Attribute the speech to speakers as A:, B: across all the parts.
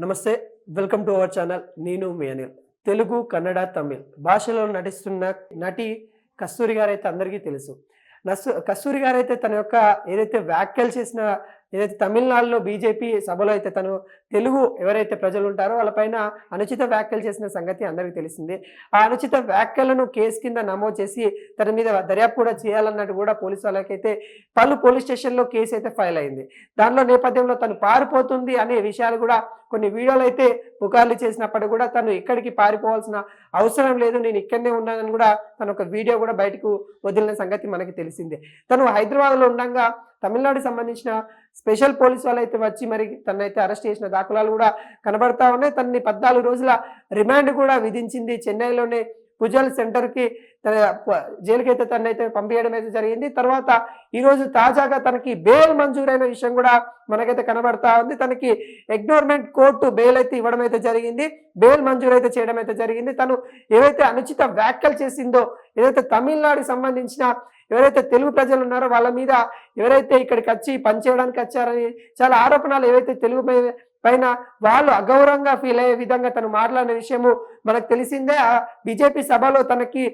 A: నమస్తే. Welcome to our channel. నేను మీ అనిల్. తెలుగు, కన్నడ, తమిళ్ భాషలో నటిస్తున్న నటి కస్తూరి గారైతే అందరికీ తెలుసు. కస్తూరి గారైతే తన యొక్క ఏదైతే వ్యాఖ్యలు చేసిన ఏదైతే తమిళనాడులో బీజేపీ సభలో అయితే తను తెలుగు ఎవరైతే ప్రజలు ఉంటారో వాళ్ళపైన అనుచిత వ్యాఖ్యలు చేసిన సంగతి అందరికీ తెలిసిందే. ఆ అనుచిత వ్యాఖ్యలను కేసు కింద నమోదు చేసి తన మీద దర్యాప్తు కూడా చేయాలన్నట్టు కూడా పోలీసు వాళ్ళకైతే పలు పోలీస్ స్టేషన్లో కేసు అయితే ఫైల్ అయింది. దానిలో నేపథ్యంలో తను పారిపోతుంది అనే విషయాలు కూడా కొన్ని వీడియోలు అయితే పుకార్లు చేసినప్పుడు కూడా తను ఎక్కడికి పారిపోవాల్సిన అవసరం లేదు, నేను ఇక్కడనే ఉన్నానని కూడా తను ఒక వీడియో కూడా బయటకు వదిలిన సంగతి మనకి తెలిసిందే. తను హైదరాబాద్లో ఉండగా తమిళనాడుకి సంబంధించిన స్పెషల్ పోలీస్ వాళ్ళు అయితే వచ్చి మరి తనైతే అరెస్ట్ చేసిన దాఖలాలు కూడా కనబడతా ఉన్నాయి. తనని 14 రోజుల రిమాండ్ కూడా విధించింది. చెన్నైలోనే పుజల్ సెంటర్కి జైలుకి అయితే తనైతే పంపించడం అయితే జరిగింది. తర్వాత ఈరోజు తాజాగా తనకి బెయిల్ మంజూరైన విషయం కూడా మనకైతే కనబడతా ఉంది. తనకి ఎగ్నోర్మెంట్ కోర్టు బెయిల్ అయితే ఇవ్వడం అయితే జరిగింది. బెయిల్ మంజూరు అయితే చేయడం అయితే జరిగింది. తను ఏవైతే అనుచిత వ్యాఖ్యలు చేసిందో, ఏదైతే తమిళనాడుకి సంబంధించిన ఎవరైతే తెలుగు ప్రజలు ఉన్నారో వాళ్ళ మీద ఎవరైతే ఇక్కడికి వచ్చి పనిచేయడానికి వచ్చారని చాలా ఆరోపణలు ఏవైతే తెలుగు పైన వాళ్ళు అగౌరవంగా ఫీల్ అయ్యే విధంగా తను మాట్లాడిన విషయము మనకు తెలిసిందే. ఆ బీజేపీ సభలో తనకి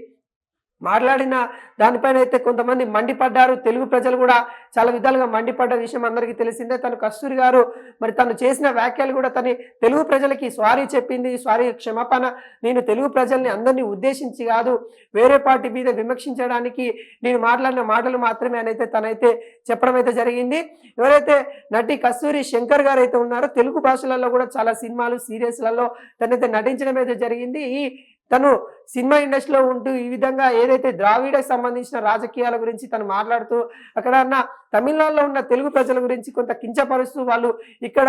A: మాట్లాడిన దానిపైన అయితే కొంతమంది మండిపడ్డారు. తెలుగు ప్రజలు కూడా చాలా విధాలుగా మండిపడ్డ విషయం అందరికీ తెలిసిందే. తను కస్తూరి గారు మరి తను చేసిన వ్యాఖ్యలు కూడా తన తెలుగు ప్రజలకి సారీ చెప్పింది. సారీ, క్షమాపణ, నేను తెలుగు ప్రజల్ని అందరినీ ఉద్దేశించి కాదు, వేరే పార్టీ మీద విమర్శించడానికి నేను మాట్లాడిన మాటలు మాత్రమే అనేది తనైతే చెప్పడం అయితే జరిగింది. ఎవరైతే నటి కస్తూరి శంకర్ గారు అయితే ఉన్నారో తెలుగు భాషలలో కూడా చాలా సినిమాలు, సీరియల్స్లలో తనైతే నటించడం అయితే జరిగింది. తను సినిమా ఇండస్ట్రీలో ఉంటూ ఈ విధంగా ఏదైతే ద్రావిడకు సంబంధించిన రాజకీయాల గురించి తను మాట్లాడుతూ అక్కడ ఉన్న తమిళనాడులో ఉన్న తెలుగు ప్రజల గురించి కొంత కించపరుస్తూ వాళ్ళు ఇక్కడ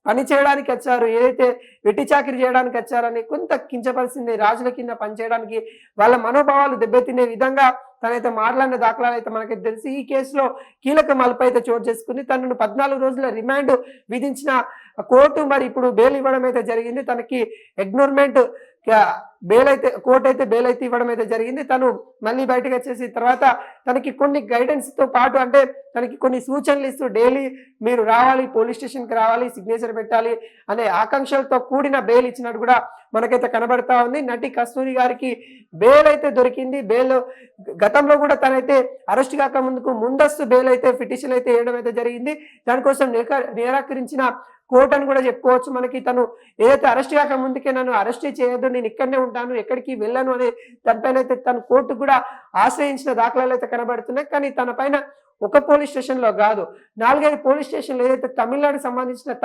A: పని చేయడానికి వచ్చారు, ఏదైతే వెట్టి చాకిరి చేయడానికి వచ్చారని కొంత కించపరిచింది, రాజుల కింద పనిచేయడానికి వాళ్ళ మనోభావాలు దెబ్బతినే విధంగా తనైతే మాట్లాడిన దాఖలాలు అయితే మనకైతే తెలిసి ఈ కేసులో కీలక మలుపు అయితే చోటు చేసుకుని తనను 14 రోజుల రిమాండ్ విధించిన కోర్టు మరి ఇప్పుడు బెయిల్ ఇవ్వడం అయితే జరిగింది. తనకి ఎగ్నోర్మెంట్ బెయిల్ అయితే కోర్టు అయితే బెయిల్ అయితే ఇవ్వడం అయితే జరిగింది. తను మళ్ళీ బయటకు వచ్చేసి తర్వాత తనకి కొన్ని గైడెన్స్తో పాటు అంటే తనకి కొన్ని సూచనలు ఇస్తూ డైలీ మీరు రావాలి, పోలీస్ స్టేషన్కి రావాలి, సిగ్నేచర్ పెట్టాలి అనే ఆకాంక్షలతో కూడిన బెయిల్ ఇచ్చినట్టు కూడా మనకైతే కనబడతా ఉంది. నటి కస్తూరి గారికి బెయిల్ అయితే దొరికింది. బెయిల్ గతంలో కూడా తనైతే అరెస్ట్ కాక ముందస్తు బెయిల్ అయితే పిటిషన్ అయితే వేయడం అయితే జరిగింది. దానికోసం నిరాకరించిన కోర్టు అని కూడా చెప్పుకోవచ్చు. మనకి తను ఏదైతే అరెస్ట్ కాక ముందుకే నన్ను అరెస్ట్ చేయొద్దు, నేను ఇక్కడనే ఉంటాను, ఎక్కడికి వెళ్ళను అనే దానిపైన అయితే తను కోర్టు కూడా ఆశ్రయించిన దాఖలాలు అయితే కనబడుతున్నాయి. కానీ తన పైన ఒక పోలీస్ స్టేషన్లో కాదు, 4-5 పోలీస్ స్టేషన్లు ఏదైతే తమిళనాడుకు సంబంధించిన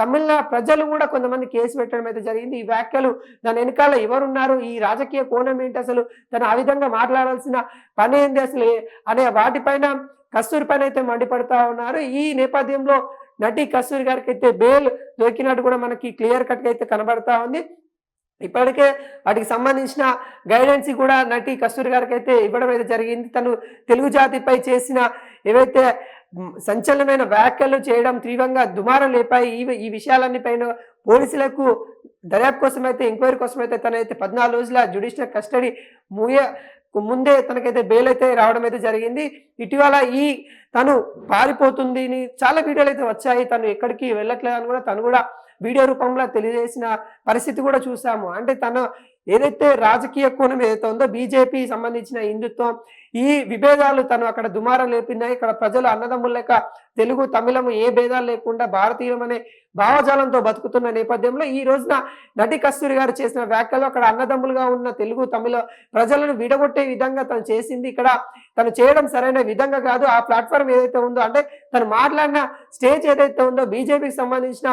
A: తమిళనాడు ప్రజలు కూడా కొంతమంది కేసు పెట్టడం అయితే జరిగింది. ఈ వ్యాఖ్యలు దాని వెనకాల ఎవరున్నారు, ఈ రాజకీయ కోణం ఏంటి, అసలు తను ఆ విధంగా మాట్లాడాల్సిన పని ఏంది అసలు అనే వాటిపైన కస్తూరి పైన అయితే మండిపడతా ఉన్నారు. ఈ నేపథ్యంలో నటి కస్తూరి గారికి అయితే బెయిల్ దొరికినట్టు కూడా మనకి క్లియర్ కట్గా అయితే కనబడతా ఉంది. ఇప్పటికే వాటికి సంబంధించిన గైడెన్స్ కూడా నటి కస్తూరి గారికి అయితే ఇవ్వడం అయితే జరిగింది. తను తెలుగు జాతిపై చేసిన ఏవైతే సంచలనమైన వ్యాఖ్యలు చేయడం తీవ్రంగా దుమారం లేపాయి. ఈ విషయాలన్నీ పైన పోలీసులకు దర్యాప్తు కోసం అయితే ఎంక్వైరీ కోసం అయితే తనైతే 14 రోజుల జ్యుడిషియల్ కస్టడీ ముందే తనకైతే బెయిల్ అయితే రావడం అయితే జరిగింది. ఇటీవల తను పారిపోతుంది చాలా వీడియోలు అయితే వచ్చాయి, తను ఎక్కడికి వెళ్ళట్లేదు అని కూడా తను కూడా వీడియో రూపంలో తెలియజేసిన పరిస్థితి కూడా చూసాము. అంటే తను ఏదైతే రాజకీయ కోణం ఏదైతే ఉందో బీజేపీ సంబంధించిన హిందుత్వం ఈ విభేదాలు తను అక్కడ దుమారం లేపినాయి. ఇక్కడ ప్రజలు అన్నదమ్ముల లెక్క తెలుగు తమిళము ఏ భేదాలు లేకుండా భారతీయం అనే భావజాలంతో బతుకుతున్న నేపథ్యంలో ఈ రోజున నటి కస్తూరి గారు చేసిన వ్యాఖ్యలు అక్కడ అన్నదమ్ములుగా ఉన్న తెలుగు తమిళ ప్రజలను విడగొట్టే విధంగా తను చేసింది. ఇక్కడ తను చేయడం సరైన విధంగా కాదు. ఆ ప్లాట్ఫామ్ ఏదైతే ఉందో అంటే తను మాట్లాడిన స్టేజ్ ఏదైతే ఉందో బీజేపీకి సంబంధించిన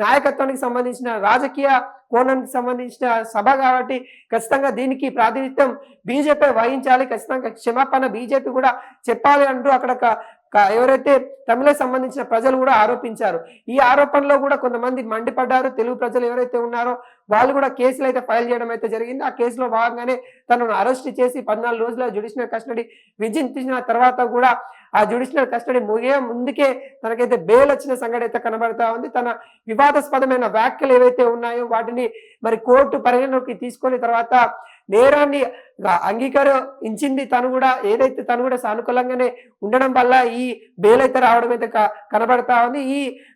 A: నాయకత్వానికి సంబంధించిన రాజకీయ కోణానికి సంబంధించిన సభ కాబట్టి ఖచ్చితంగా దీనికి ప్రాతినిధ్యం బీజేపీ వహించాలి, ఖచ్చితంగా క్షమాపణ బీజేపీ కూడా చెప్పాలి అంటూ అక్కడ ఎవరైతే తమిళకు సంబంధించిన ప్రజలు కూడా ఆరోపించారు. ఈ ఆరోపణలో కూడా కొంతమంది మండిపడ్డారు. తెలుగు ప్రజలు ఎవరైతే ఉన్నారో వాళ్ళు కూడా కేసులు అయితే ఫైల్ చేయడం అయితే జరిగింది. ఆ కేసులో భాగంగానే తనను అరెస్ట్ చేసి 14 రోజుల జ్యుడిషియల్ కస్టడీ విధించిన తర్వాత కూడా ఆ జ్యుడిషియల్ కస్టడీ ముగియే ముందుకే తనకైతే బెయిల్ వచ్చిన సంగతి అయితే కనబడతా ఉంది. తన వివాదాస్పదమైన వ్యాఖ్యలు ఏవైతే ఉన్నాయో వాటిని మరి కోర్టు పరిగణలోకి తీసుకొని తర్వాత నేరాన్ని అంగీకరించింది. తను కూడా సానుకూలంగానే ఉండడం వల్ల ఈ బెయిల్ అయితే రావడం అయితే కనబడతా ఉంది.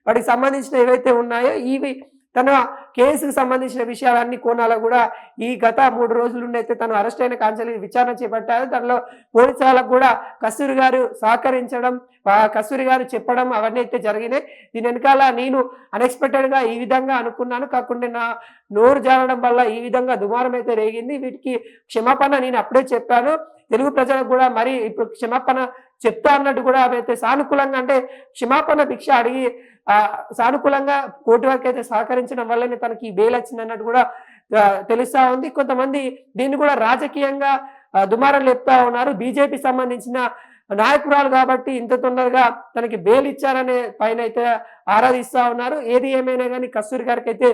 A: వాటికి సంబంధించిన ఏవైతే ఉన్నాయో తన కేసుకు సంబంధించిన విషయాలన్నీ కోణాలు కూడా ఈ గత 3 రోజుల నుండి అయితే తను అరెస్ట్ అయిన కాంచెలి విచారణ చేపట్టారు. దానిలో పోలీసు వాళ్ళకు కూడా కస్తూరి గారు సహకరించడం, కస్తూరి గారు చెప్పడం అవన్నీ అయితే జరిగినాయి. దీని వెనకాల నేను అన్ఎక్స్పెక్టెడ్గా ఈ విధంగా అనుకున్నాను, కాకుండా నా నోరు జారడం వల్ల ఈ విధంగా దుమారం అయితే రేగింది. వీటికి క్షమాపణ నేను అప్పుడే చెప్పాను. తెలుగు ప్రజలకు కూడా మరి ఇప్పుడు క్షమాపణ చెప్తా అన్నట్టు కూడా ఆమె అయితే సానుకూలంగా, అంటే క్షమాపణ భిక్ష అడిగి సానుకూలంగా కోర్టు వరకు అయితే సహకరించడం వల్లనే తనకి బెయిల్ వచ్చింది అన్నట్టు కూడా తెలుస్తా ఉంది. కొంతమంది దీన్ని కూడా రాజకీయంగా దుమారం లేపుతా ఉన్నారు. బీజేపీ సంబంధించిన నాయకురాలు కాబట్టి ఇంత తొందరగా తనకి బెయిల్ ఇచ్చారనే పైన అయితే ఆరాధిస్తా ఉన్నారు. ఏది ఏమైనా కానీ కస్తూరి గారికి అయితే